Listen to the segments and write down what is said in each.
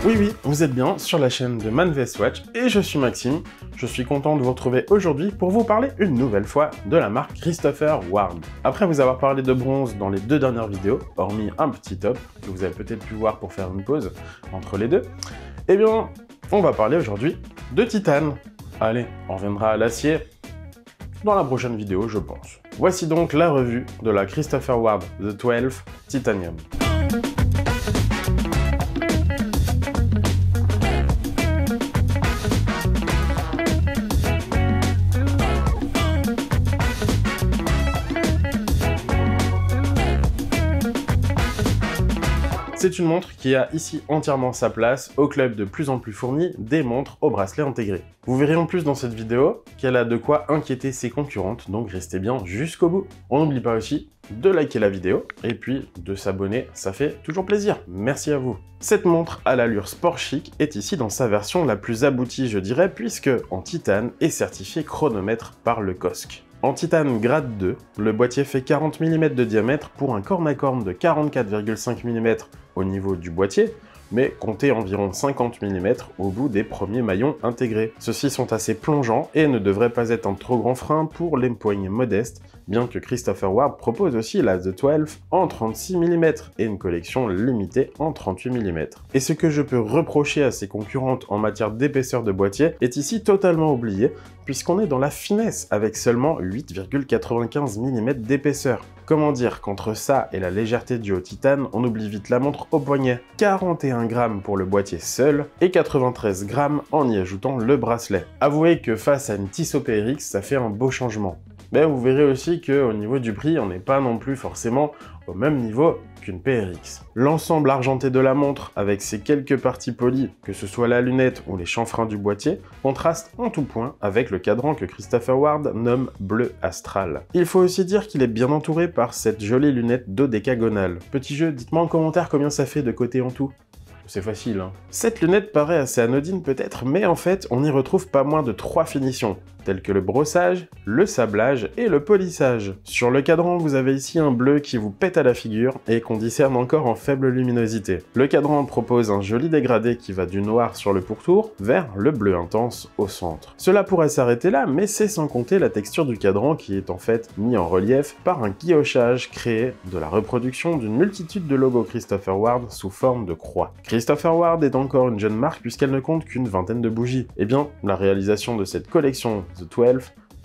Oui, oui, vous êtes bien sur la chaîne de Man vs Watch et je suis Maxime. Je suis content de vous retrouver aujourd'hui pour vous parler une nouvelle fois de la marque Christopher Ward. Après vous avoir parlé de bronze dans les deux dernières vidéos, hormis un petit top que vous avez peut-être pu voir pour faire une pause entre les deux, eh bien, on va parler aujourd'hui de titane. Allez, on reviendra à l'acier dans la prochaine vidéo, je pense. Voici donc la revue de la Christopher Ward The 12 Titanium. C'est une montre qui a ici entièrement sa place au club de plus en plus fourni des montres au bracelet intégré. Vous verrez en plus dans cette vidéo qu'elle a de quoi inquiéter ses concurrentes, donc restez bien jusqu'au bout. On n'oublie pas aussi de liker la vidéo et puis de s'abonner, ça fait toujours plaisir. Merci à vous. Cette montre à l'allure sport chic est ici dans sa version la plus aboutie, je dirais, puisque en titane est certifié chronomètre par le COSC. En titane grade 2, le boîtier fait 40 mm de diamètre pour un corne à corne de 44,5 mm au niveau du boîtier, mais comptez environ 50 mm au bout des premiers maillons intégrés. Ceux-ci sont assez plongeants et ne devraient pas être un trop grand frein pour les poignées modestes, bien que Christopher Ward propose aussi la The 12 en 36 mm et une collection limitée en 38 mm. Et ce que je peux reprocher à ses concurrentes en matière d'épaisseur de boîtier est ici totalement oublié, puisqu'on est dans la finesse avec seulement 8,95 mm d'épaisseur. Comment dire qu'entre ça et la légèreté due au titane, on oublie vite la montre au poignet. 41 grammes pour le boîtier seul et 93 grammes en y ajoutant le bracelet. Avouez que face à une Tissot PRX, ça fait un beau changement. Mais vous verrez aussi qu'au niveau du prix, on n'est pas non plus forcément au même niveau qu'une PRX. L'ensemble argenté de la montre, avec ses quelques parties polies, que ce soit la lunette ou les chanfreins du boîtier, contraste en tout point avec le cadran que Christopher Ward nomme bleu astral. Il faut aussi dire qu'il est bien entouré par cette jolie lunette dodécagonale. Petit jeu, dites-moi en commentaire combien ça fait de côté en tout. C'est facile, hein. Cette lunette paraît assez anodine peut-être, mais en fait, on y retrouve pas moins de 3 finitions, telles que le brossage, le sablage et le polissage. Sur le cadran, vous avez ici un bleu qui vous pète à la figure et qu'on discerne encore en faible luminosité. Le cadran propose un joli dégradé qui va du noir sur le pourtour vers le bleu intense au centre. Cela pourrait s'arrêter là, mais c'est sans compter la texture du cadran qui est en fait mis en relief par un guillochage créé de la reproduction d'une multitude de logos Christopher Ward sous forme de croix. Christopher Ward est encore une jeune marque puisqu'elle ne compte qu'une vingtaine de bougies. Eh bien, la réalisation de cette collection The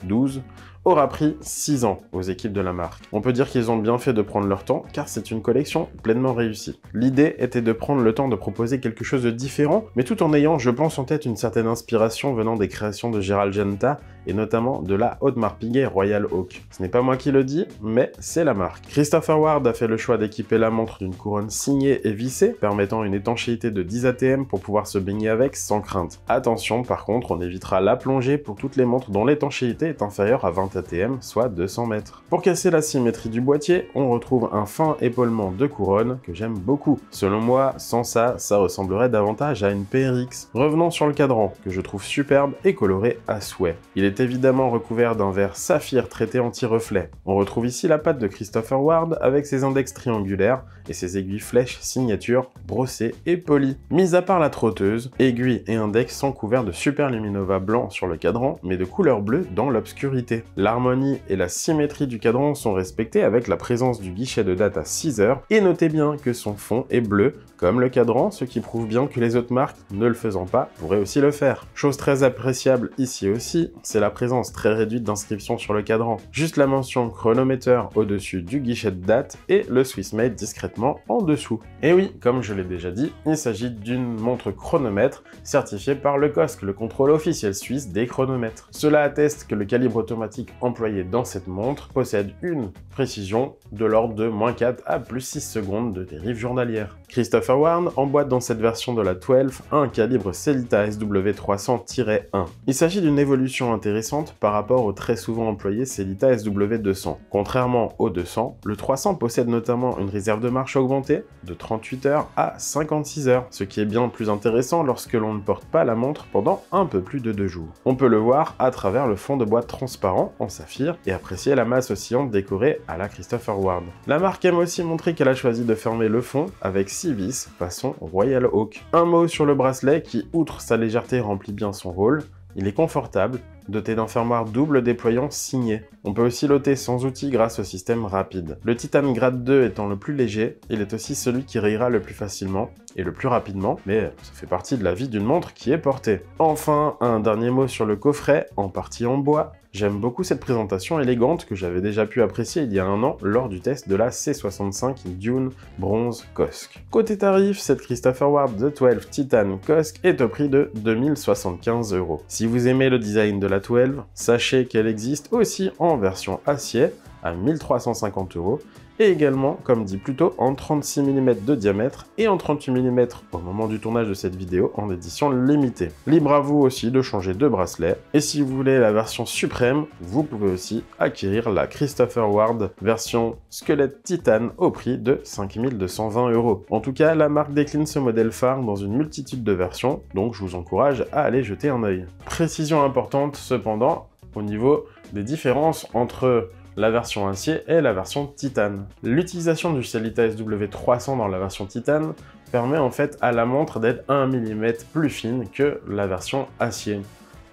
12 aura pris 6 ans aux équipes de la marque. On peut dire qu'ils ont bien fait de prendre leur temps, car c'est une collection pleinement réussie. L'idée était de prendre le temps de proposer quelque chose de différent, mais tout en ayant, je pense, en tête une certaine inspiration venant des créations de Gérald Genta, et notamment de la Audemars Piguet Royal Oak. Ce n'est pas moi qui le dis, mais c'est la marque. Christopher Ward a fait le choix d'équiper la montre d'une couronne signée et vissée, permettant une étanchéité de 10 ATM pour pouvoir se baigner avec sans crainte. Attention, par contre, on évitera la plongée pour toutes les montres dont l'étanchéité est inférieure à 20 ATM, soit 200 mètres. Pour casser la symétrie du boîtier, on retrouve un fin épaulement de couronne que j'aime beaucoup. Selon moi, sans ça, ça ressemblerait davantage à une PRX. Revenons sur le cadran, que je trouve superbe et coloré à souhait. Il est évidemment recouvert d'un verre saphir traité anti-reflet. On retrouve ici la patte de Christopher Ward avec ses index triangulaires et ses aiguilles flèches signature brossées et polies. Mis à part la trotteuse, aiguilles et index sont couverts de super luminova blanc sur le cadran, mais de couleur bleue dans l'obscurité. L'harmonie et la symétrie du cadran sont respectées avec la présence du guichet de date à 6 heures, et notez bien que son fond est bleu, comme le cadran, ce qui prouve bien que les autres marques, ne le faisant pas, pourraient aussi le faire. Chose très appréciable ici aussi, c'est la présence très réduite d'inscriptions sur le cadran. Juste la mention chronomètre au-dessus du guichet de date et le Swissmade discrètement en dessous. Et oui, comme je l'ai déjà dit, il s'agit d'une montre chronomètre certifiée par le COSC, le contrôle officiel suisse des chronomètres. Cela atteste que le calibre automatique employé dans cette montre possède une précision de l'ordre de -4 à +6 secondes de dérive journalière. Christopher Ward emboîte dans cette version de la 12 un calibre Sellita SW300-1. Il s'agit d'une évolution intéressante par rapport au très souvent employé Sellita SW200. Contrairement au 200, le 300 possède notamment une réserve de marche augmentée de 38 heures à 56 heures, ce qui est bien plus intéressant lorsque l'on ne porte pas la montre pendant un peu plus de 2 jours. On peut le voir à travers le fond de boîte transparent en saphir et apprécier la masse oscillante décorée à la Christopher Ward. La marque aime aussi montrer qu'elle a choisi de fermer le fond avec 6 vis façon Royal Oak. Un mot sur le bracelet qui, outre sa légèreté, remplit bien son rôle. Il est confortable, doté d'un fermoir double déployant signé. On peut aussi l'ôter sans outil grâce au système rapide. Le titane grade 2 étant le plus léger, il est aussi celui qui rayera le plus facilement et le plus rapidement, mais ça fait partie de la vie d'une montre qui est portée. Enfin, un dernier mot sur le coffret, en partie en bois. J'aime beaucoup cette présentation élégante que j'avais déjà pu apprécier il y a un an lors du test de la C65 Dune Bronze Cosc. Côté tarif, cette Christopher Ward The 12 Titan Cosc est au prix de 2075 €. Si vous aimez le design de la 12, sachez qu'elle existe aussi en version acier à 1350 € et également, comme dit plus tôt, en 36 mm de diamètre et en 38 mm au moment du tournage de cette vidéo en édition limitée. Libre à vous aussi de changer de bracelet, et si vous voulez la version suprême, vous pouvez aussi acquérir la Christopher Ward version squelette titane au prix de 5220 €. En tout cas, la marque décline ce modèle phare dans une multitude de versions, donc je vous encourage à aller jeter un œil. Précision importante cependant, au niveau des différences entre la version acier et la version titane. L'utilisation du Sellita SW300 dans la version titane permet en fait à la montre d'être 1 mm plus fine que la version acier.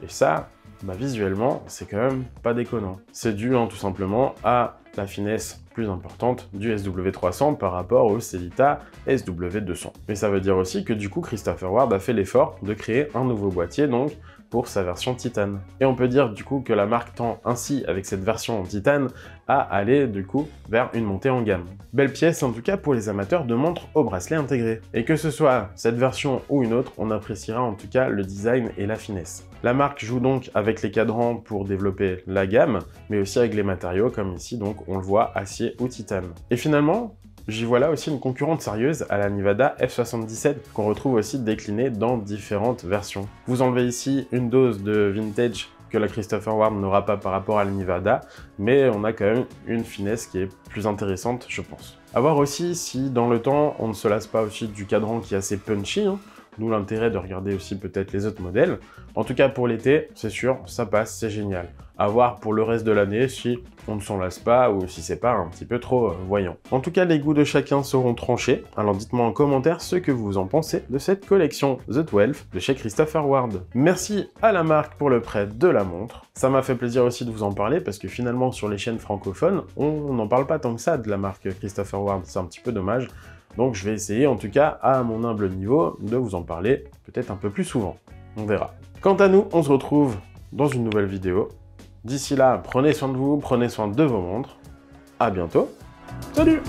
Et ça, visuellement, c'est quand même pas déconnant. C'est dû tout simplement à la finesse plus importante du SW300 par rapport au Sellita SW200. Mais ça veut dire aussi que du coup, Christopher Ward a fait l'effort de créer un nouveau boîtier, donc pour sa version titane. Et on peut dire du coup que la marque tend ainsi, avec cette version en titane, à aller du coup vers une montée en gamme. Belle pièce en tout cas pour les amateurs de montres au bracelet intégré. Et que ce soit cette version ou une autre, on appréciera en tout cas le design et la finesse. La marque joue donc avec les cadrans pour développer la gamme, mais aussi avec les matériaux comme ici, donc on le voit, acier ou titane. Et finalement, j'y vois là aussi une concurrente sérieuse à la Nevada F77 qu'on retrouve aussi déclinée dans différentes versions. Vous enlevez ici une dose de vintage que la Christopher Ward n'aura pas par rapport à la Nevada, mais on a quand même une finesse qui est plus intéressante, je pense. A voir aussi si dans le temps on ne se lasse pas aussi du cadran qui est assez punchy, d'où l'intérêt de regarder aussi peut-être les autres modèles. En tout cas pour l'été, c'est sûr, ça passe, c'est génial. À voir pour le reste de l'année si on ne s'en lasse pas ou si c'est pas un petit peu trop voyant. En tout cas, les goûts de chacun seront tranchés. Alors dites-moi en commentaire ce que vous en pensez de cette collection The 12 de chez Christopher Ward. Merci à la marque pour le prêt de la montre. Ça m'a fait plaisir aussi de vous en parler parce que finalement sur les chaînes francophones, on n'en parle pas tant que ça de la marque Christopher Ward. C'est un petit peu dommage. Donc je vais essayer en tout cas à mon humble niveau de vous en parler peut-être un peu plus souvent. On verra. Quant à nous, on se retrouve dans une nouvelle vidéo. D'ici là, prenez soin de vous, prenez soin de vos montres. À bientôt. Salut!